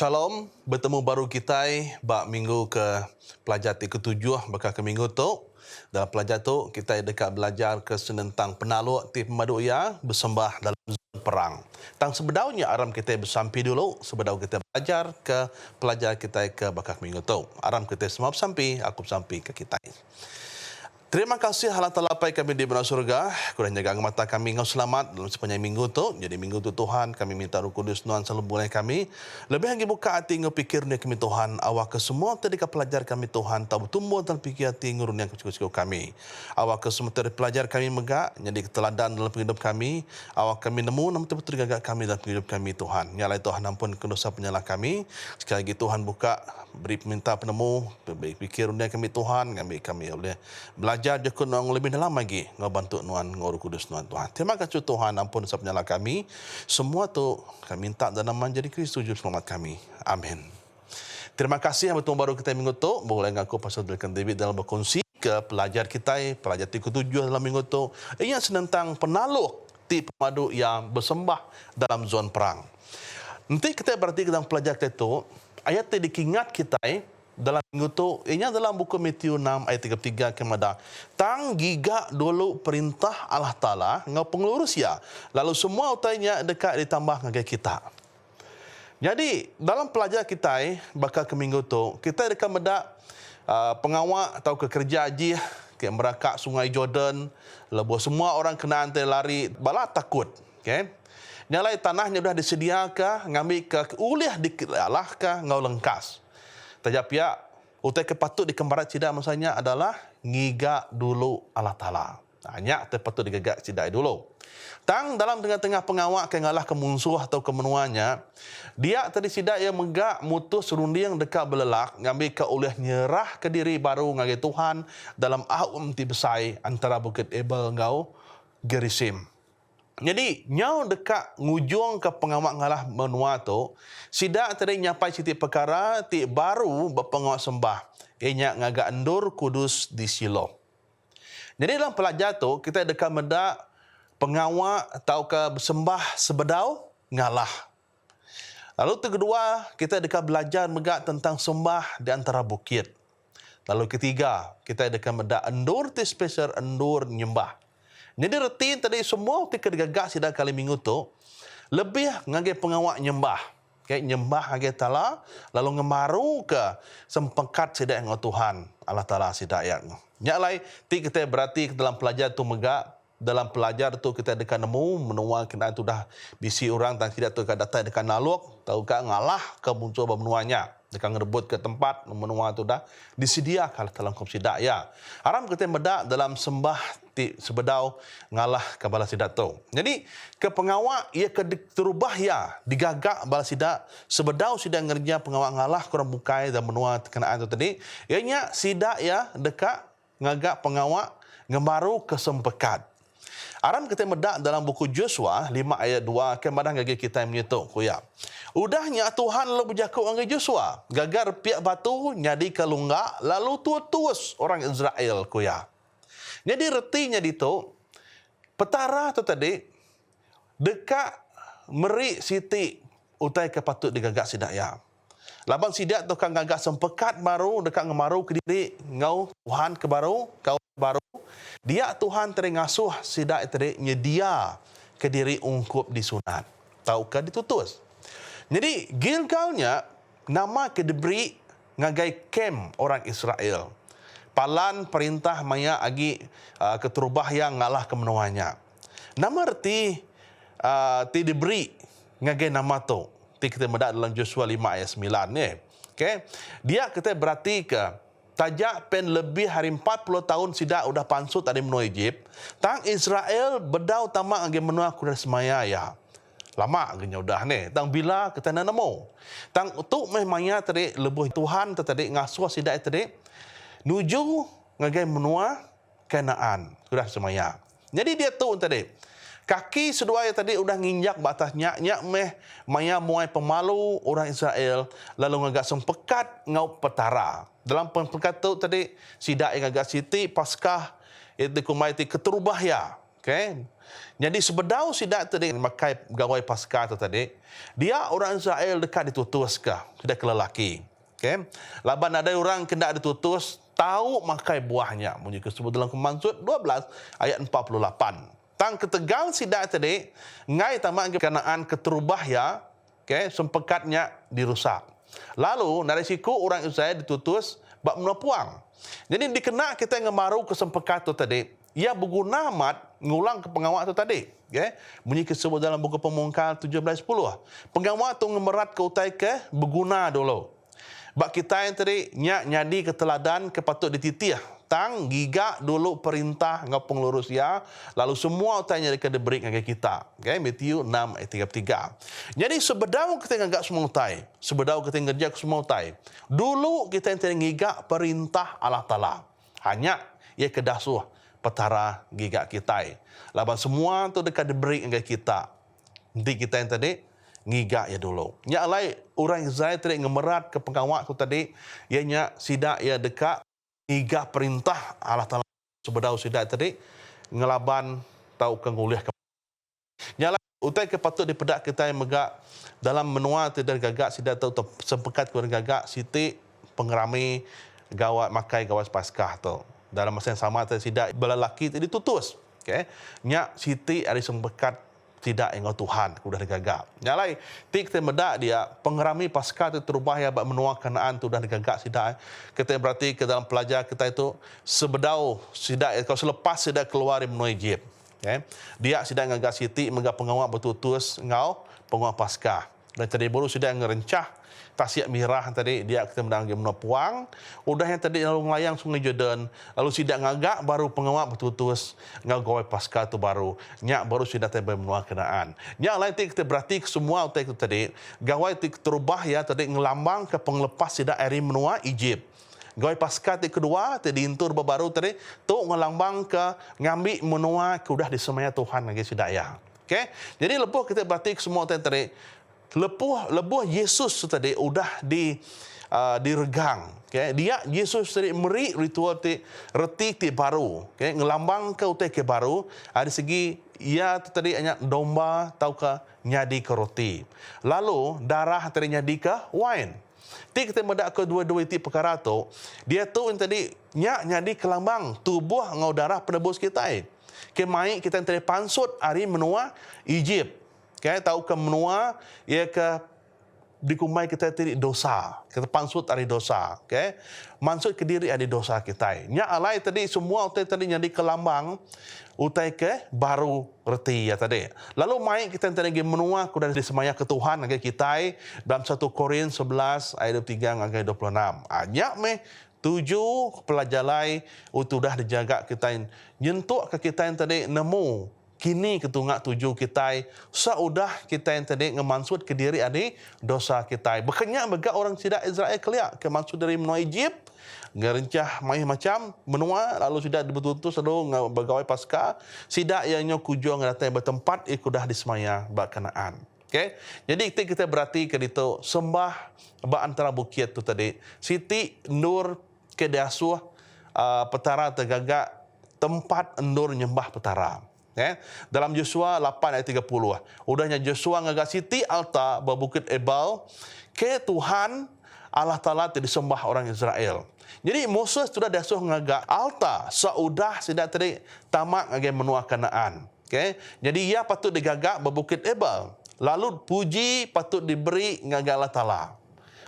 Shalom, bertemu baru kita bak minggu ke pelajar ke-7 bakal ke minggu tu. Dalam pelajar tu kita dekat belajar ke tentang penaluk ti pemadu ya bersembah dalam zon perang. Tang sebedaunya aram kita bersampai dulu sebedau kita belajar ke pelajar kita ke bakal minggu tu. Aram kita semua bersampai, aku bersampai ke kita. Terima kasih Allah Ta'ala pai kami di benar surga. Kurang jaga mata kami ngau selamat dalam sepanjang minggu tu. Jadi minggu tu Tuhan kami minta Roh Kudus Tuhan selalu boleh kami. Lebih lagi buka hati ngau pikir ni kami Tuhan. Awak ke semua tadika pelajar kami Tuhan. Tahu tumbuh dalam pikir hati ngurun yang kecil-kecil kami. Awak ke semua tadi pelajar kami megak. Jadi keteladan dalam hidup kami. Awak kami nemu nama betul gagak kami dalam hidup kami Tuhan. Nyalai Tuhan ampun dosa penyalah kami. Sekali lagi Tuhan buka beri minta penemu. Pikir dunia kami Tuhan. Kami oleh belajar jekun orang lebih dalam lagi ngau bantu nuan ngau Roh Kudus nuan Tuhan. Terima kasih Tuhan ampun dosa penyalah kami. Semua tu kami minta dalam nama jadi Kristus juru selamat kami. Amin. Terima kasih yang bertemu baru kita minggu tu. Boleh ngaku Pastor Dekan David dalam berkongsi ke pelajar kita, pelajar ke-7 dalam minggu tu. Ia tentang penaluk ti pemadu yang bersembah dalam zon perang. Nanti kita berarti dalam pelajar kita tu ayat yang dikingat kita dalam minggu tu, ini dalam buku Matius 6 ayat 33 kemada. Tang giga dulu perintah Allah Ta'ala ngau pengurus ya. Lalu semua utainya dekat ditambah ngagai kita. Jadi dalam pelajar kita bakal ke minggu tu, kita dekat meda pengawak atau kerja haji ke merakak Sungai Jordan. Lebuh semua orang kena antai lari bala takut. Okay? Nyalai tanahnya sudah disediakan, ngambil ke uliah dialah ke ngau lengkas. Tajap ya, utai kepatut dikembarat tidak maksudnya adalah ngiga dulu Allah Ta'ala. Hanya terpatut digagak tidak dulu. Tang dalam tengah-tengah pengawak ke ngalah ke musuh atau ke menuanya, dia tadi sidak yang megak mutus runding dekat belelak, ngambil ke uliah nyerah ke diri baru ngagai Tuhan dalam ahum ti besai antara Bukit Ebal ngau Gerisim. Jadi, nyau dekat ngujung ke pengawak ngalah menua tu, sidak tadi nyapai siti perkara ti baru berpengawak sembah. Ianya ngagak endur kudus di Silo. Jadi dalam pelajar tu, kita dekat meda pengawak atau ke bersembah sebedau ngalah. Lalu kedua, kita dekat belajar megak tentang sembah di antara bukit. Lalu ketiga, kita dekat meda endur ti spesial endur nyembah. Jadi reti tadi semua ketika digagak sidak kali minggu tu lebih ngagai pengawak nyembah. Okay, nyembah ngagai Ta'ala lalu ngemaru ke sempekat sidak ngau Tuhan Allah Ta'ala sidak ya. Nyaklai ti kita berarti dalam pelajar tu megak dalam pelajar tu kita dekat nemu menua kena tu dah bisi orang dan tidak tu datang dekat naluk tahu ka ngalah ke muncul bermenuanya dekat ngerebut ke tempat menua tu dah disediakan dalam komsidak ya. Haram kita medak dalam sembah ti sebedau ngalah ke bala sidak tu. Jadi ke pengawak ia ke terubah ya digagak bala sidak sebedau sidak ngerja pengawak ngalah kurang bukai dan menua kenaan tu tadi. Ianya sidak ya dekat ngagak pengawak ngemaru kesempekat. Aram kita medak dalam buku Joshua 5 ayat 2 kemadang gagi kita menyetuk kuya. Udahnya Tuhan lalu berjakuk dengan Joshua. Gagar piak batu nyadi kalunga lalu tuus orang Israel kuya. Jadi retinya itu petara tu tadi dekat meri siti utai kepatut digagak sidak ya. Labang sidak tu kan gagak sempekat baru dekat ngemaru ke diri ngau Tuhan ke baru kau baru dia Tuhan teringasuh sidak tadi nyedia ke diri ungkup disunat. Tahukah ditutus. Jadi Gilgalnya nama ke diberi ngagai kem orang Israel. Palan perintah maya agi keterubah yang ngalah ke menuanya. Nama reti ti diberi ngagai nama tu. Ti kita medak dalam Joshua 5 ayat 9 ni. Okay. Dia kita berarti ke tajak pen lebih hari 40 tahun sidak udah pansut ada menua Egypt. Tang Israel bedau tamak agi menua kuda semaya ya. Lama agaknya udah ni. Tang bila kita nak nemu. Tang tu memangnya tadi lebuh Tuhan tadi ngasuh sidak tadi nuju ngagai menua Kanaan kuda semaya. Jadi dia tu tadi kaki sedua yang tadi udah nginjak batas nyak meh maya muai pemalu orang Israel lalu ngagak sempekat ngau petara. Dalam pekat tu tadi sidak yang agak siti paskah itu kumai ti keterubah ya. Okay? Jadi sebedau sidak tadi memakai gawai Paskah tu tadi, dia orang Israel dekat ditutus ke, tidak ke lelaki. Okay? Laban ada orang kena ditutus, tahu makai buahnya. Bunyi disebut dalam Kemansut 12 ayat 48. Tang ketegal sidak tadi, ngai tamak kenaan keterubah ya, okay? Sempekatnya dirusak. Lalu dari siku orang Israel ditutus bak menapuang. Jadi dikena kita ngemaru kesempekat tu tadi, ia berguna amat ngulang ke pengawal tu tadi. Okay? Bunyi disebut dalam buku Pemungkal 17:10. Pengawal tu ngemerat ke utai ke berguna dulu. Bak kita yang tadi nyak nyadi keteladan kepatut dititiah. Tang gigak dulu perintah ngapung lurus ya, lalu semua utainya dekat diberi dengan kita. Okay? Matthew 6 ayat 33. Jadi sebedau kita ngagak semua utai, sebedau kita ngejak semua utai. Dulu kita yang tadi ngigak perintah Allah Ta'ala. Hanya ia kedasuh petara gigak kita. Laban semua tu dekat diberi dengan kita. Nanti kita yang tadi ngigak ya dulu. Nya alai orang Israel tadi ngemerat ke pengawak tu tadi, ianya sidak ia dekat ngigak perintah Allah Taala sebedau sidak tadi ngelaban tau kenguliah ke. Nya alai utai ke patut dipedak kita yang megak dalam menua tidak gagak sidak tau sempekat kurang gagak siti pengerami gawat makai gawat Paskah tu. Dalam masa yang sama tidak belelaki tadi tutus. Okay? Nyak siti ada sempekat tidak engau Tuhan kudah digagak. Nyalai tik te medak dia pengerami Paskah tu terubah ya bak menua Kanaan tu dah digagak sidak. Kita berarti ke dalam pelajar kita itu sebedau sidak kalau selepas sidak keluar dari menua Egypt. Okay? Dia sidak ngagak siti megak pengawal bertutus ngau pengawal Paskah. Dan tadi baru sidak ngerencah Tasyak Mirah tadi dia kita menang dia menua puang. Udah yang tadi lalu melayang Sungai Jordan. Lalu sidak ngagak baru pengawal bertutus ngau gawai Paskah tu baru. Nyak baru sidak tadi menua Kanaan. Nyak lain kita berarti semua utai itu tadi gawai terubah ya tadi ngelambang ke penglepas sidak eri menua Egypt. Gawai Paskah ti kedua tadi intur baru tadi tu ngelambang ke ngambil menua kudah di semaya Tuhan lagi sidak ya. Okey. Jadi lepuh kita berarti semua utai tadi lebuh Yesus tadi udah diregang. Okay? Dia Yesus tadi meri ritual reti ti baru. Okay? Ngelambang ke utai ke baru. Ada segi ia tadi hanya domba tau ke nyadi ke roti. Lalu darah tadi nyadi ke wine. Ti kita medak ke dua-dua ti perkara tu. Dia tu yang tadi nyadi ke lambang tubuh ngau darah penebus kita. Kemai kita yang tadi pansut hari menua Egypt. Okay, tahu ke menua ia ke dikumai kita tadi dosa. Kita pansut hari dosa. Okay? Mansut ke diri ada dosa kita. Nya alai tadi semua utai tadi nyadi ke lambang utai ke baru reti ya tadi. Lalu mai kita tadi menua kuda di semaya ke Tuhan ngage kita dalam 1 Korin 11 ayat 23 ngage 26. Nya meh 7 pelajalai utudah dijaga kita nyentuk ke kita yang tadi nemu kini ketungak 7 kita saudah kita yang tadi ngemansud ke diri adi dosa kita. Bekenya bega orang sidak Israel keliak ke mansud dari menua Egypt ngerencah mai macam menua lalu sidak betul-betul selalu bergawai Paskah sidak ianya kujo ngadatang bertempat ikudah di semaya bak Kanaan. Okey. Jadi kita berarti ke ditu sembah bak antara bukit tu tadi Siti Nur ke dasuh petara tergagak tempat endur nyembah petara. Dalam Yosua 8 ayat 30. Udahnya Yosua ngagak siti alta berbukit Ebal ke Tuhan Allah Ta'ala disembah orang Israel. Jadi Moses sudah dasuh ngagak alta saudah sidak tadi tamak ngagak menua Kanaan. Okay? Jadi ia patut digagak berbukit Ebal. Lalu puji patut diberi ngagak Allah Ta'ala.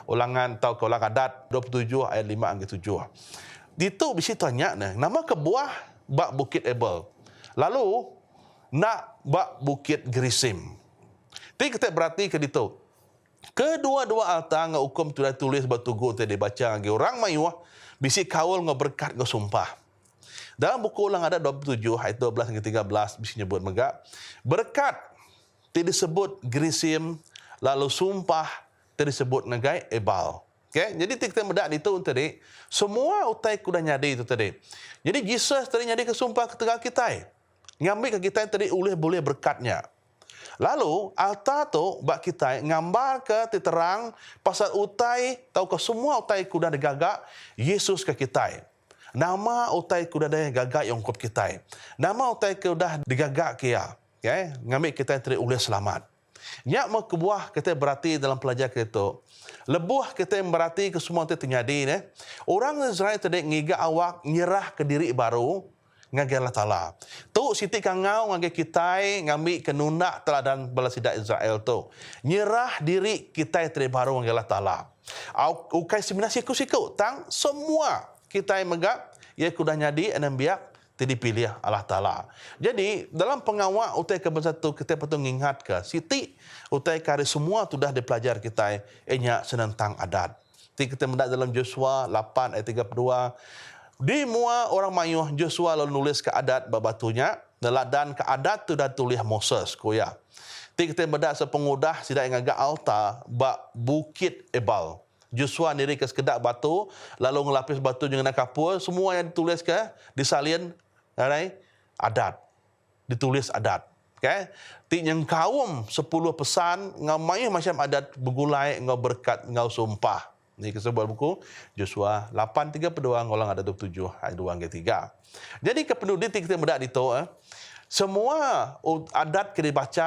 Ulangan atau ke ulang adat 27 ayat 5 angka 7. Itu bisi tanya nama kebuah bak bukit Ebal. Lalu nak bak bukit Gerisim. Tapi kita berarti ke ditu. Kedua-dua alta ngau hukum sudah tulis batugu tadi dibaca ngau orang mayuah bisi kaul ngau berkat ngau sumpah. Dalam buku ulang adat 27 ayat 12 hingga 13 bisi nyebut megak berkat tidak disebut Gerisim lalu sumpah tidak disebut negai Ebal. Okay? Jadi kita medak itu tadi semua utai kuda nyadi itu tadi. Jadi Jesus tadi nyadi kesumpah ketegal kita. Ngambil ke kita tadi boleh berkatnya. Lalu alta tu bak kita ngambar ke terang pasal utai tahu ke semua utai kuda digagak Yesus ke kita. Nama utai kuda daya gagak yang ungkap kita. Nama utai kuda digagak kia. Okay? Ngambil kita teri oleh selamat. Nyak mau kebuah kita berarti dalam pelajar kita. Lebuh kita yang berarti ke semua itu terjadi. Orang Israel tadi ngiga awak nyerah ke diri baru ngagi Allah Ta'ala. Tu siti kangau ngagi kita ngambil kenunak teladan balas sidak Israel tu. Nyerah diri kita teri baru ngagi Allah Ta'ala. Ukai sebenarnya siku-siku tang semua kita yang megak ia kudah nyadi enam biak dipilih Allah Ta'ala. Jadi, dalam pengawal utai ke bersatu, kita patut mengingat ke siti utai kari semua sudah dipelajar kita ianya senentang adat. Jadi, kita mendak dalam Joshua 8 ayat 32. Di mua orang mayuh Joshua lalu nulis ke adat babatunya, dan ke adat tu dah tulis Moses kuya. Jadi, kita mendak sepengudah sidak yang agak altar bak Bukit Ebal. Joshua diri ke sekedak batu, lalu ngelapis batu dengan kapur, semua yang ditulis ke disalin adat. Ditulis adat. Okay? Ti yang kaum 10 pesan, ngau mayu macam adat bergulai, ngau berkat, ngau sumpah. Ini kesebuah buku Joshua 8:32, ngolang ada 27 ayat 2 hingga 3. Jadi kepenulisan kita mudah itu, semua adat kita dibaca,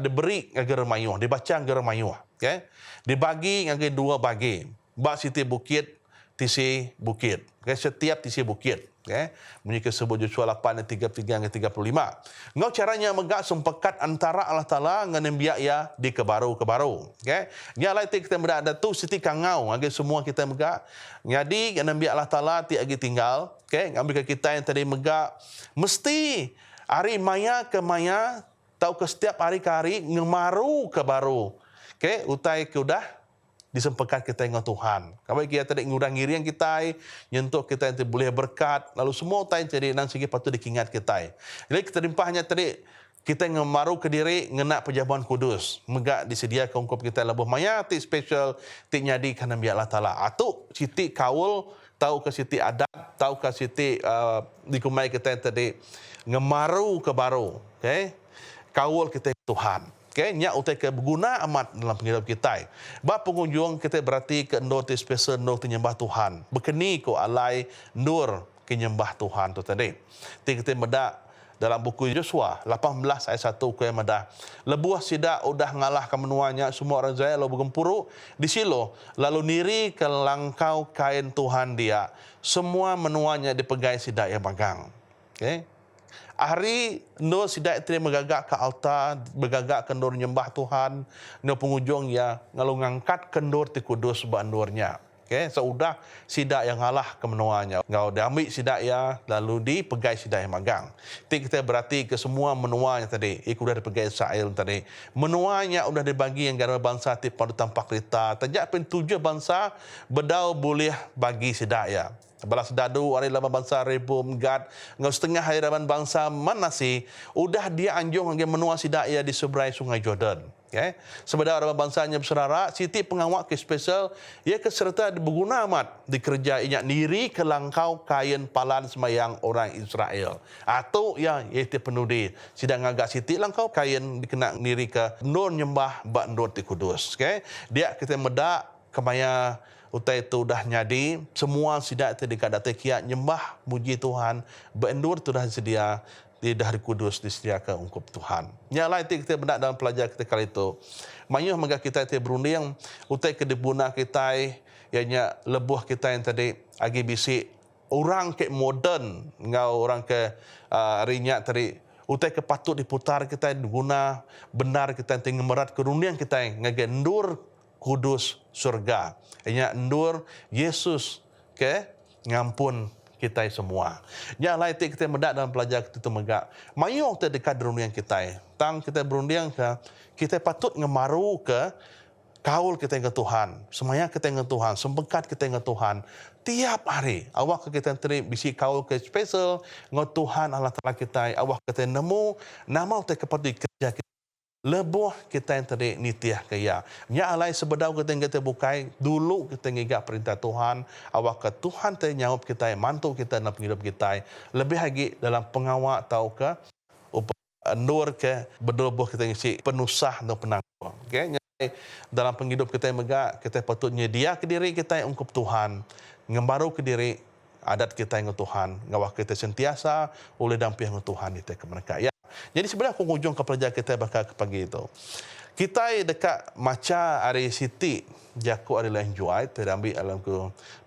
diberi agar mayuh, dibaca agar mayuh. Okay? Dibagi agar dua bagi. Bak siti bukit, tisi bukit. Okay? Setiap tisi bukit. Okay? Bunyi kesebut Joshua 8 ayat 33 hingga 35. Ngau caranya megak sempekat antara Allah Ta'ala dengan biak ya di kebaru-kebaru. Okay? Yang lain kita berada tu siti kangau agar semua kita megak. Jadi dengan biak Allah Ta'ala ti agi tinggal. Okay? Ambil ke kita yang tadi megak. Mesti hari maya ke maya, tahu ke setiap hari ke hari, ngemaru ke baru. Okay? Utai ke udah disempekat kita dengan Tuhan. Kalau kita tadi ngurang ngiri yang kita, nyentuh kita yang boleh berkat, lalu semua utai jadi nan segi patut dikingat kita. Jadi kita rimpahnya tadi kita ngemaru ke diri ngenak pejabuan kudus. Megak disediakan ungkap kita lebih maya ti special ti nyadi kana biar Allah Taala. Atau siti kaul tahu ke siti adat, tahu ke siti dikumai kita yang tadi ngemaru ke baru. Okay? Kaul kita Tuhan. Okay, nya utai ke berguna amat dalam penghidupan kita. Ba pengunjung kita berarti ke endor ti special endor ti nyembah Tuhan. Berkeni ko alai nur ke nyembah Tuhan tu tadi. Ti kita medak dalam buku Joshua 18 ayat 1 ke medah. Lebuh sidak udah ngalah ke menuanya semua orang Israel lalu bergempuru di Silo lalu niri ke langkau kain Tuhan dia. Semua menuanya dipegai sidak yang magang. Okay? Hari nur sidak tri megagak ke altar, megagak ke nur nyembah Tuhan, nur pengunjung ya ngalu ngangkat ke nur ti kudus bandurnya. Okay, seudah sidak yang ngalah ke menuanya. Ngau diambil sidak ya lalu dipegai sidak yang magang. Ti kita berarti ke semua menuanya tadi, ikut dari pegai Israel tadi. Menuanya udah dibagi yang gara bangsa ti padu tampak rita. Tajak pen 7 bangsa bedau boleh bagi sidak ya. Balas dadu hari laban bangsa ribu menggad ngau setengah hari laban bangsa Manasih udah dia anjung ngau menua sidak ia di seberai sungai Jordan. Okay? Sebenarnya laban bangsanya berserara siti pengawak ke special ia keserta berguna amat dikerja inyak diri ke langkau kain palan semayang orang Israel atau ya iaitu penudi sidang agak siti langkau kain dikena diri ke nur nyembah bak nur ti kudus. Okay? Dia kita medak kemaya utai itu dah nyadi semua sidak itu dikadati kiat nyembah muji Tuhan bendur tu dah sedia di dari kudus disediakan ungkup Tuhan. Yang lain kita benak dalam pelajar kita kali itu. Mayuh mega kita itu berunding utai ke dibuna kita ianya lebuh kita yang tadi agi bisi orang ke modern ngau orang ke rinyak tadi utai ke patut diputar kita guna benar kita yang merat kerundian kita yang ngagendur kudus surga. Ianya endur Yesus ke ngampun kita semua. Yang lain kita mendak dalam pelajar kita megak. Mayung kita dekat dunia kita. Tang kita berunding ke kita patut ngemaru ke kaul kita dengan Tuhan. Semaya kita dengan Tuhan, sempekat kita dengan Tuhan. Tiap hari awak kita teri bisi kaul ke special ngau Tuhan Allah Taala kita. Awak kita nemu nama kita patut kerja kita. Lebuh kita yang tadi nitiah kaya. Nya alai sebedau kita yang kita bukai. Dulu kita ngigak perintah Tuhan. Awak ke Tuhan kita nyawab kita, mantu kita dalam hidup kita. Lebih lagi dalam pengawal atau ke nur ke berdobuh kita ngisi penusah dan penanggung. Okay? Dalam penghidup kita yang megak, kita patut nyedia ke diri kita yang ungkup Tuhan. Ngembaru ke diri adat kita dengan Tuhan, ngawak kita sentiasa oleh damping dengan Tuhan itu ke mereka. Ya. Jadi sebenarnya aku ngujung ke pelajar kita bakal ke pagi itu. Kita dekat maca hari Siti jaku adalah Juaid terambil dalam ke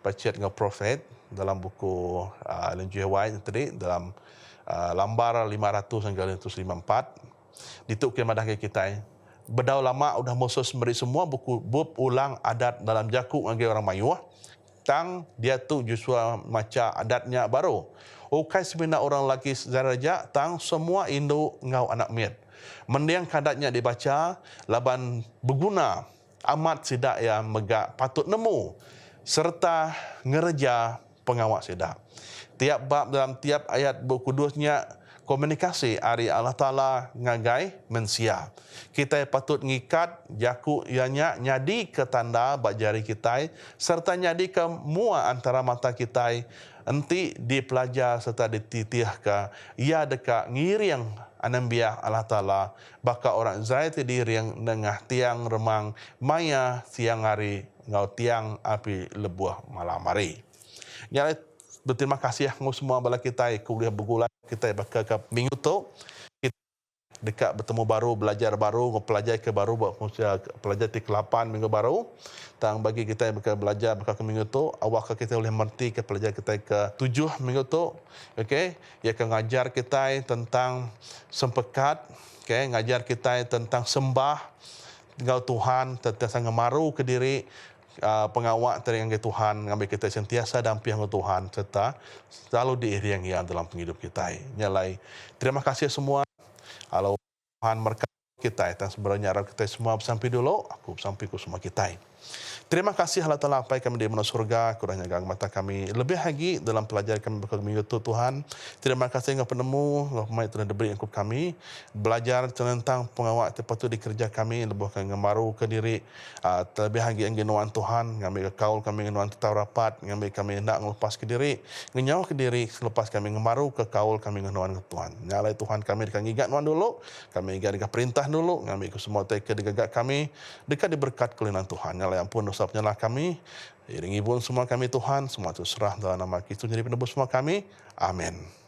baca dengan Prophet dalam buku Ellen G. White tadi dalam lambar 500 hingga 554 dituk ke madah kita. Bedau lama udah musuh memberi semua buku bub ulang adat dalam jaku ngagi orang Mayuah. Tang dia tu justru maca adatnya baru. Ukai sebenarnya orang lelaki Zaraja tang semua Indo ngau anak miat. Mendiang kadatnya dibaca laban berguna amat sidak yang megak patut nemu serta ngereja pengawak sidak. Tiap bab dalam tiap ayat buku kudusnya komunikasi ari Allah Ta'ala ngagai mensia. Kita patut ngikat jaku ianya nyadi ke tanda bak jari kita serta nyadi ke mua antara mata kita enti dipelajar serta dititih ke ia dekat ngiriang anambiah Allah Ta'ala baka orang Zaid diriang nengah tiang remang maya siang hari ngau tiang api lebuah malam hari. Jadi berterima kasih semua bala kita kuliah bergulan kita bakal ke minggu tu kita dekat bertemu baru belajar baru pelajar ke baru buat pelajar di ke-8 minggu baru tang bagi kita yang bakal belajar bakal ke minggu tu awak kita boleh mengerti ke pelajar kita ke-7 minggu tu okey ia akan ngajar kita tentang sempekat okey ngajar kita tentang sembah engkau Tuhan tentang ngemaru ke diri pengawak teringat Tuhan, ngambil kita sentiasa damping Tuhan serta selalu diiringi dalam penghidup kita. Nyalai. Terima kasih semua. Kalau Tuhan berkati kita, dan sebenarnya harap kita semua sampai dulu, aku sampai ke semua kita. Terima kasih Allah Ta'ala apa kami di mana surga, kurangnya gang mata kami. Lebih lagi dalam pelajaran kami berkat minggu itu Tuhan. Terima kasih engkau penemu, engkau pemain Tuhan diberi engkau kami. Belajar tentang pengawak terpatut dikerja kami, lebihkan ngemaru ke diri. Terlebih lagi yang genuan Tuhan, ngambil ke kaul kami genuan tetap rapat, ngambil kami hendak ngelepas ke diri. Ngenyawa ke diri, selepas kami ngemaru ke kaul kami genuan ke Tuhan. Nyalai Tuhan kami dekat ngigat nuan dulu, kami ingat perintah dulu, ngambil ke semua teka digagak kami, dekat diberkat kelinan Tuhan. Nyalai ampun dosa penyalah kami, iringi pun semua kami Tuhan, semua itu serah dalam nama Kristus jadi penebus semua kami. Amin.